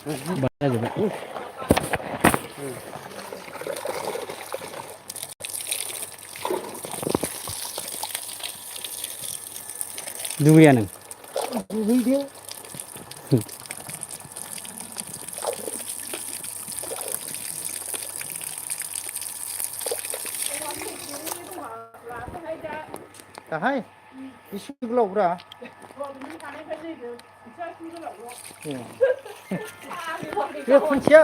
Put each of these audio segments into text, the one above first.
जाजोब्बाय दुगैया नों दुगैदो दाहाय एसे गोलावब्रा बे खुन्थिया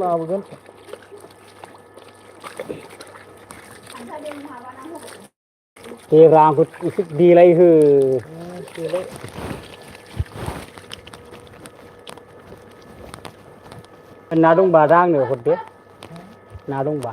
लाबोगोन देब्रा आंखौ एसे देलायहो ना दंबा दा आंनो हरदो ना दंबा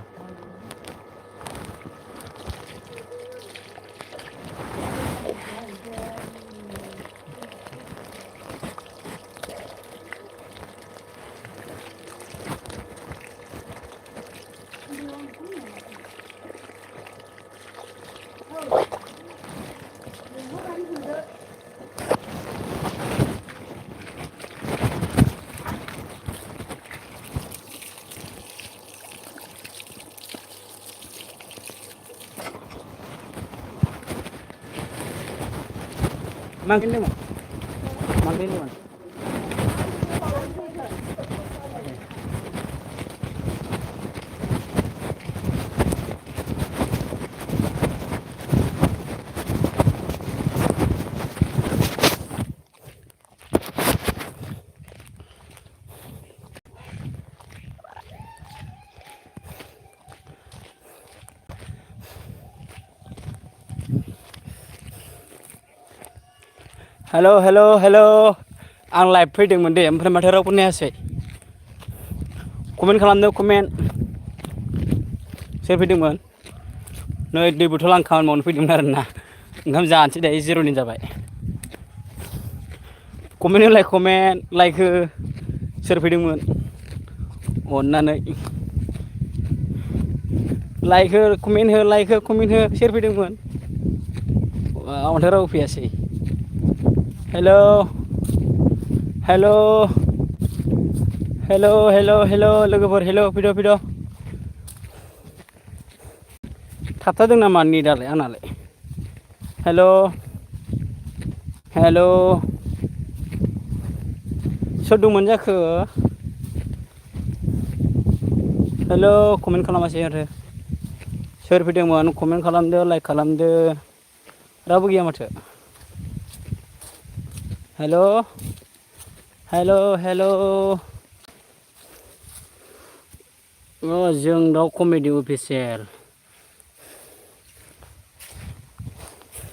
Makin lemon. Hello hello hello आं लाइभ फैदोंमोन दे ओमफ्राय माथो रावबो नायासै कमेन्ट खालामदो कमेन्ट सोर फैदोंमोन नै दै बथल आं खामानि मावनो फैदोंमोन आरोना ओंखाम जानोसै दायो 0 दिन जाबाय कमेन्ट होलाय कमेन्ट लाइक हो सोर फैदोंमोन अननानै लाइक हो कमेन्ट हो सोर फैदोंमोन माथो रावबो फैयासै hello hello hello hello hello लोगोफोर हेलो फैद' थाबथादों नामा नेटालाय आंनालाय हेलो हेलो सोर दंमोन जाखो हेलो कमेन्ट खालामासै आरो सोर फैदोंमोन कमेन्ट खालामदो लाइक खालामदो रावबो गैया माथो हेलो हेलो हेलो जों दाउ कमेडि अफिसियेल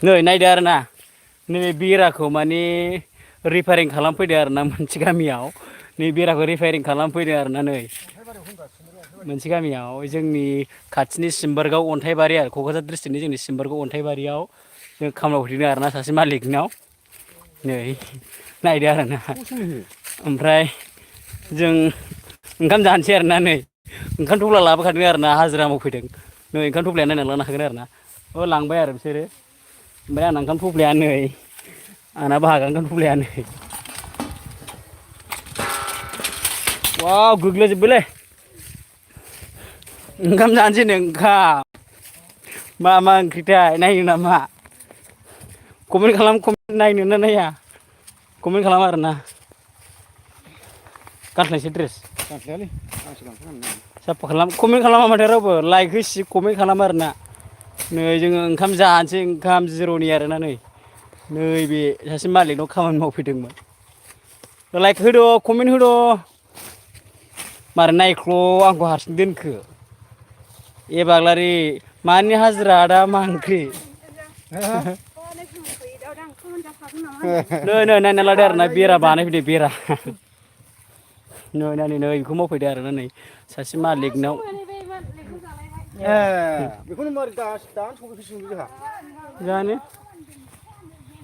नै नायदो आरोना नै बेराखौ माने रिपेयारिं खालामफैदो आरोना मोनसे गामियाव नै बेराखौ रिपेयारिं खालामफैदो आरोना नै मोनसे गामियाव जोंनि खाथिनि सिम्बोरगाव अन्थाइबारि आरो क'क्राझार डिस्ट्रिक्टनि जोंनि सिम्बोरगाव अन्थाइबारियाव जों खामानि मावहैदों आरोना सासे मालिकनाव नै नायदो आरोना ओमफ्राय जों ओंखाम जानोसै आरोना नै ओंखाम थफ्ला लाबोखादों आरोना हाजिरा मावफैदों नै ओंखाम थफ्लाया नायनानै लानो हागोन आरोना लांबाय आरो बिसोरो ओमफ्राय आंना ओंखाम थफ्लाया नै आंना बाहागा ओंखाम थफ्लाया नै वाव गोग्लैजोब्बायलै ओंखाम जानोसै नो ओंखाम मा ओंख्रिथाय नायनो नामा कमेन्ट खालाम नायनो ना नाया कमेन्ट खालाम आरोना गानस्लायसै ड्रेस गानस्लायालै साफा खालाम कमेन्ट खालामा माथो रावबो लाइक होसि कमेन्ट खालाम आरोना नै जोङो ओंखाम जानोसै ओंखाम 0नि आरोना नैबे सासे मालिकनाव खामानि मावफैदोंमोन लाइक होद' कमेन्ट होद' मारै नायख्ल' आंखौ हारसिं दोनखो एबाग्लारि मानि हाजिरा दा मा ओंख्रि नै नायना लादो आरोना बेरा बानायफैदो बेरा नै बेखौ मावफैदो आरोना नै सासे मालिकनाव बेखौनो मारै दानो सफैखो सोंदों जोंहा जानो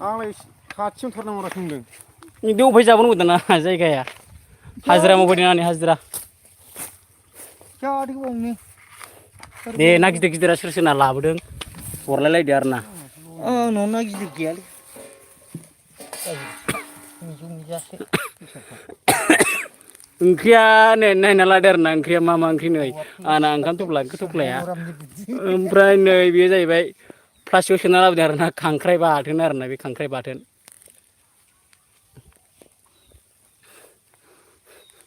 आंलाय खाथियाव थारनांगौ सोंदों ini dia upai jaban udah nah जायगाया हाजिरा मावफैदों नानि हाजिरा जादों बावनो दे ना गिदिर गिदिरा सोर सोरना लाबोदों हरलायलायदो आरो ना आंनाव ना गिदिर गैयालै मिजौ मिजासो ओंख्रिया नै नायना लादो आरो ना ओंख्रिया मा मा ओंख्रि नै आंना ओंखाम थफ्लाया ओमफ्राय नै बेयो जाहैबाय प्लास्टिकआव सोना लाबोदों आरो ना खांख्राइ बाथोन आरो ना बे खांख्राइ बाथोन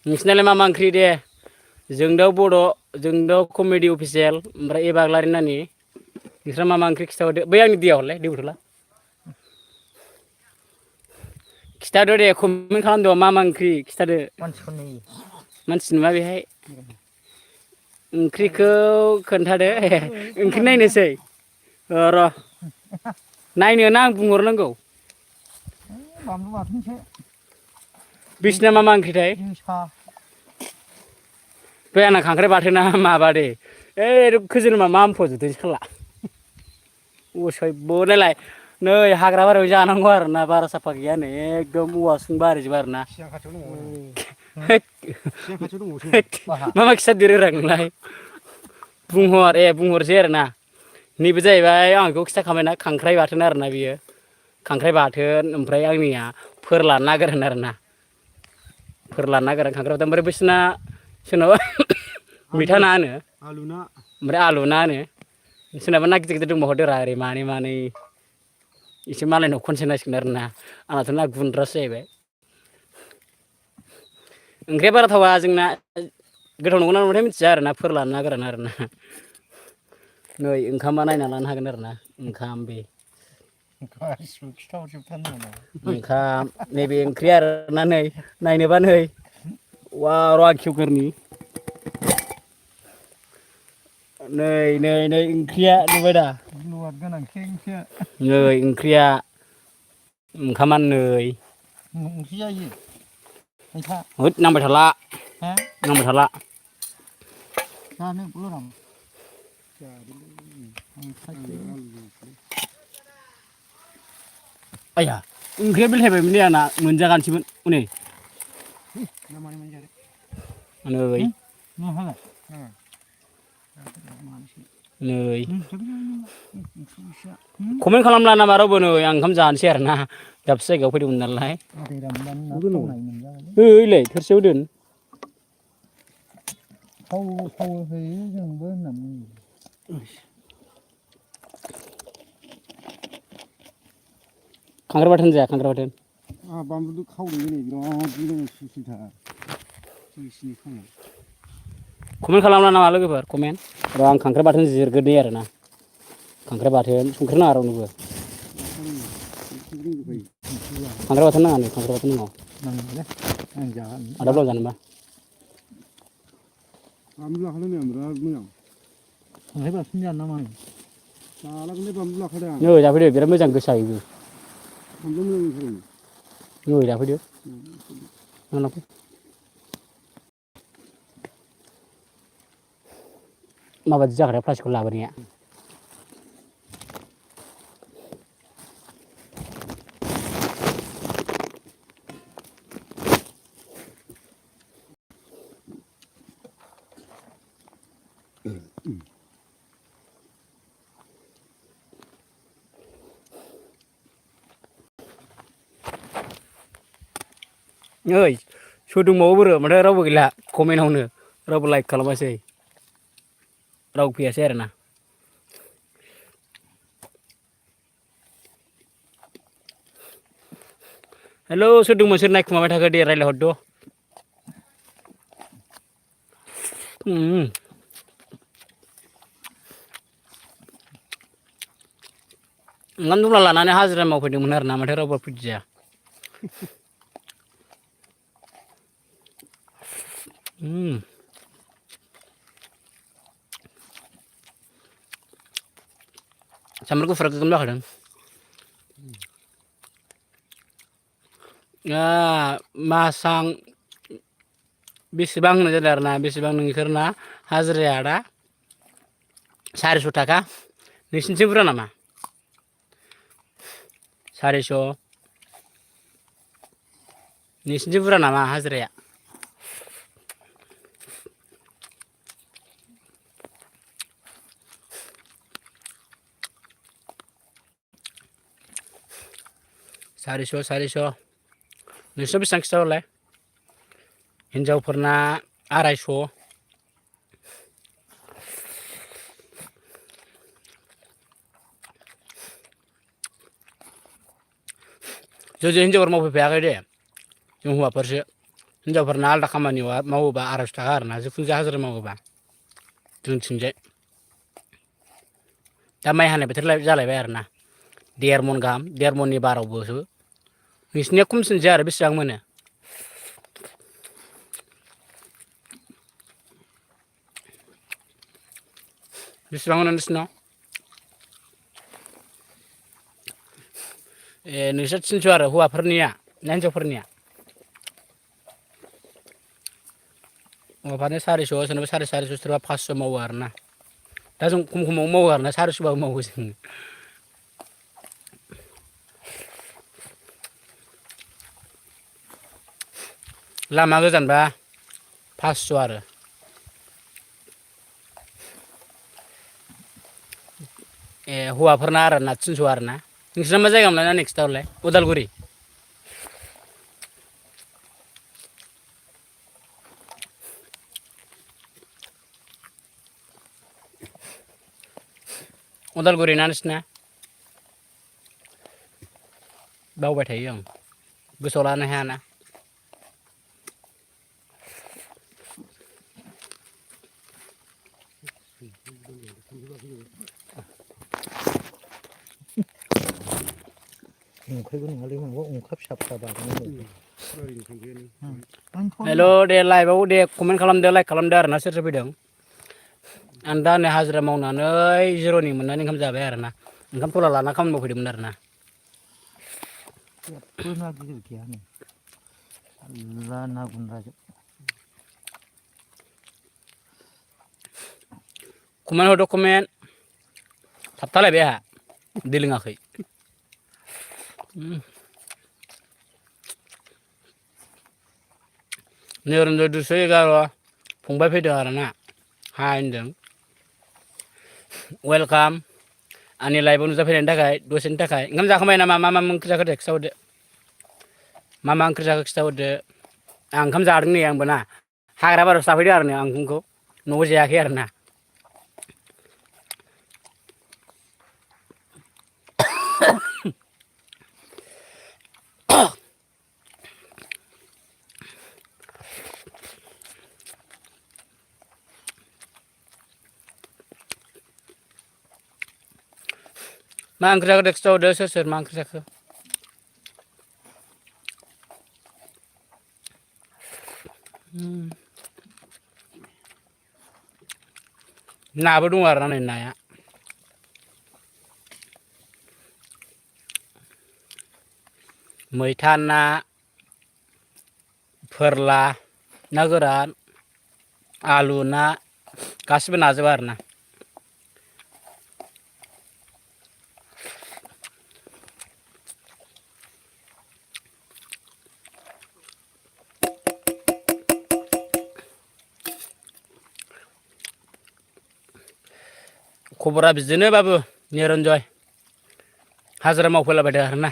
नोंसिनालाय मा मा ओंख्रि दे जोंदाव बड' जोंदाव कमेडि अफिसियेल ओमफ्राय ए बाग्लारि नानि नोंस्रा मा मा ओंख्रि खिथाहरदो बै आंनि दैयाव हरलाय दै बथला खिथादो दे कमेन्ट खालामदो मा मा ओंख्रि खिथादो मानसि नुवा बेहाय ओंख्रिखौ खोन्थादो ओंख्रि नायनोसै र' नायनो ना आं बुंहरनांगौ बानलु बाथोनसो बिसिना मा मा ओंख्रिथाय बे आंना खांख्राइ बाथोना माबा दे ओइ खोजोनमा मा आमफजोबदों साला असयब नायलाय नै हाग्रा बारियाव जानांगौ आरो ना बारा साफा गैया नै एकदम औवासुं बारिजोब आरो ना मा मा खिथादेरो नोंलाय बुंहरसै आरो ना नैबे जाहैबाय आं बेखौ खिथाखाबायना खांख्राइ बाथोन आरो ना बियो खांख्राइ बाथोन ओमफ्राय आंनिया फोरला ना गोरान आरो ना फोरला ना गोरान खांख्राइ बाथोन ओमफ्राय बिसिना सोरनाबा मैथा ना होनो ओमफ्राय आलु ना होनो सोरनाबा ना गिदिर गिदिर दंबावो देरा ओरै मानै मानै एसे मालायनाव खनसे नांसिगोन आरो ना आंनाथ' ना गुन्द्रासो जाहैबाय ओंख्रिया बारा थावा जोंना गोथाव नंगौना नङाथाय मिथिया आरो ना फोरला ना गोरान आरो ना नै ओंखामा नायना लानो हागोन आरो ना ओंखाम बे ओंखाम नैबे ओंख्रि आरो ना नै नायनोबा नै वा र' आं खेवगोरनि नै ओंख्रिया नुबाय दा नै ओंख्रिया ओंखामा नै होद नांबाय थाला आया ओंख्रिया बेलथायबायमोन दे आंना मोनजागानोसैमोन हनै नै कमेन्ट खालामला नामा रावबो नै आं ओंखाम जानोसै आरो ना दाबसे जायगायाव फैदोंमोन नालाय ओइलाय थोरसियाव दोन खांख्राइ बाथोन जाया खांख्राइ बाथोन बानलुजों खावदों नै बिराद सिलसिलथार कमेन्ट खालामला नामा लोगोफोर कमेन्ट र' आं खांख्राइ बाथोन जिरग्रोनि आरो ना खांख्राइ बाथोन संख्रि नाङा रावनोबो खांख्राइ बाथोन नाङा नै खांख्राइ बाथोन नांगौ आदाब्लाव जानोबा बानलु लाखादों नै आं बिराद मोजां खांख्राइ बाथोन जानो नामा जालागोनलै बानलु लाखादों आं नै जाफैदो बिराद मोजां गोसायैबो बानलु मोजां नै जाफैदो आंनाव फै माबायदि जाग्रा प्लास्टिकखौ लाबोनाया ओइ सोर दंबावो बोरो माथो रावबो गैला कमेन्टआवनो रावबो लाइक खालामासै रावबो फैयासै आरो ना हेलौ सोर दंमोन सोर नायखुमाबाय थाखो दे रायज्लायहरद' ओंखाम दुब्ला लानानै हाजिरा मावफैदोंमोन आरो ना माथो रावबो फैदिया सामब्राम गुफुरा गोगोम जाखादों मासां बेसेबां होनाय जादों आरो ना बेसेबां नोंसोरना हाजिराया दा 400 थाखा नोंसिनिथिं बुरजा नामा 400 नोंसिनिथिं बुरजा नामा हाजिराया सारिस' नोंसिनाव बेसेबां खिथाहरलाय हिनजावफोरना 250 जों हिनजावफोर मावफैफायाखै दे जों हौवाफोरसो हिनजावफोरना आलादा खामानि मावोबा 250 थाखा आरोना जिखुनु जाया हाजिरा मावोबा जोंथिंजाय दा माइ हानाय बोथोर जालायबाय आरोना 1.5 मन गाहाम 1.5 मननि बारावबोसो नोंसिनिया खमसिनसो आरो बेसेबां मोनो बेसेबां मोनो नोंसिनाव ए नोंसोर 300 आरो हौवाफोरनिया ना हिनजावफोरनिया हौवाफोरना 400 सोरनाबा 450 सोरबा 500 मावो आरोना दा जों खम खमाव मावो आरोना 400 बाबो मावो जों लामा गोजानबा 500 आरो ए हौवाफोरना आरोना 300 आरोना नोंसिना मा जायगा मोनलाय नेक्स्ट आवलाय उदालगुरि उदालगुरि ना नोंसिना बावबाय थायो आं गोसोआव लानो हायाना ओंख्रिबो नङालै माबा ओंखा फिसा हेल' दे लाइभआव दे कमेन्ट खालामदो लाइक खालामदो आरोना सोर सोर फैदों आं दा नै हाजिरा मावनानै जिर'नि मोननानै ओंखाम जाबाय आरोना ओंखाम थला लाना खामानि मावफैदोंमोन आरोना जेबो ना गिदिर गैया नै मेरला ना गुन्द्राजोब कमेन्ट हरदो कमेन्ट थाबथालायबाय आंहा दै लोङाखै निरन्जय 211 फंबाय फैदों आरोना हाय होनदों वेलकाम आंनि लाइभआव नुजाफैनायनि थाखाय दसेनि थाखाय ओंखाम जाखांबाय नामा मा ओंख्रि जाखो दे खिथाहरदो मा ओंख्रि जाखो खिथाहरदो आं ओंखाम जादों नै आंबो ना हाग्रा बारियावसो जाफैदों आरो आं ओंखामखौ न'आव जायाखै आरोना मा ओंख्रि जाखो दे खिथाहरदो सोर सोर मा ओंख्रि जाखो नाबो दं आरोना नै नाया मैथा ना फोरला ना गोरान आलु ना गासिबो नाजोब आरोना खबरा बिदिनो बाबु निरन्जय हाजिरा मावफैलाबायदों आरोना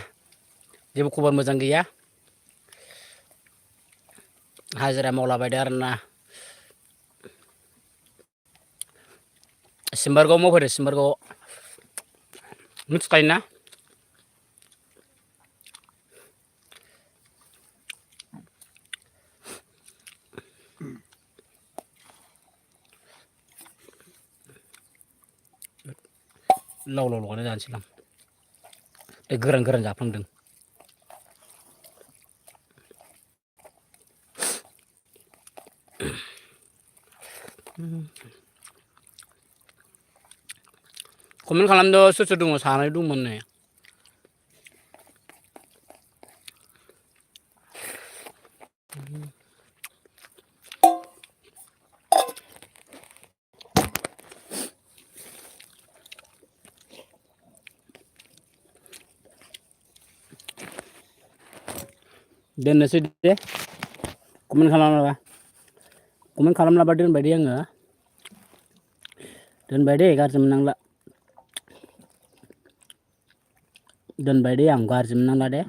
जेबो खबर मोजां गैया हाजिरा मावलाबायदों आरोना सिम्बारगाव मावफैदों सिम्बारगाव मिथिखायोना लाव लाव लगायना जानोसै आं गोरान गोरान जाफ्लांदों कमेन्ट खालामदो सोर सोर दङ सानै दंमोन नै दोननोसै दे कमेन्ट खालामलाबा दोनबाय दे आङो दोनबाय दे गाज्रि मोननांला दोनबाय दे आं गाज्रि मोननांला दे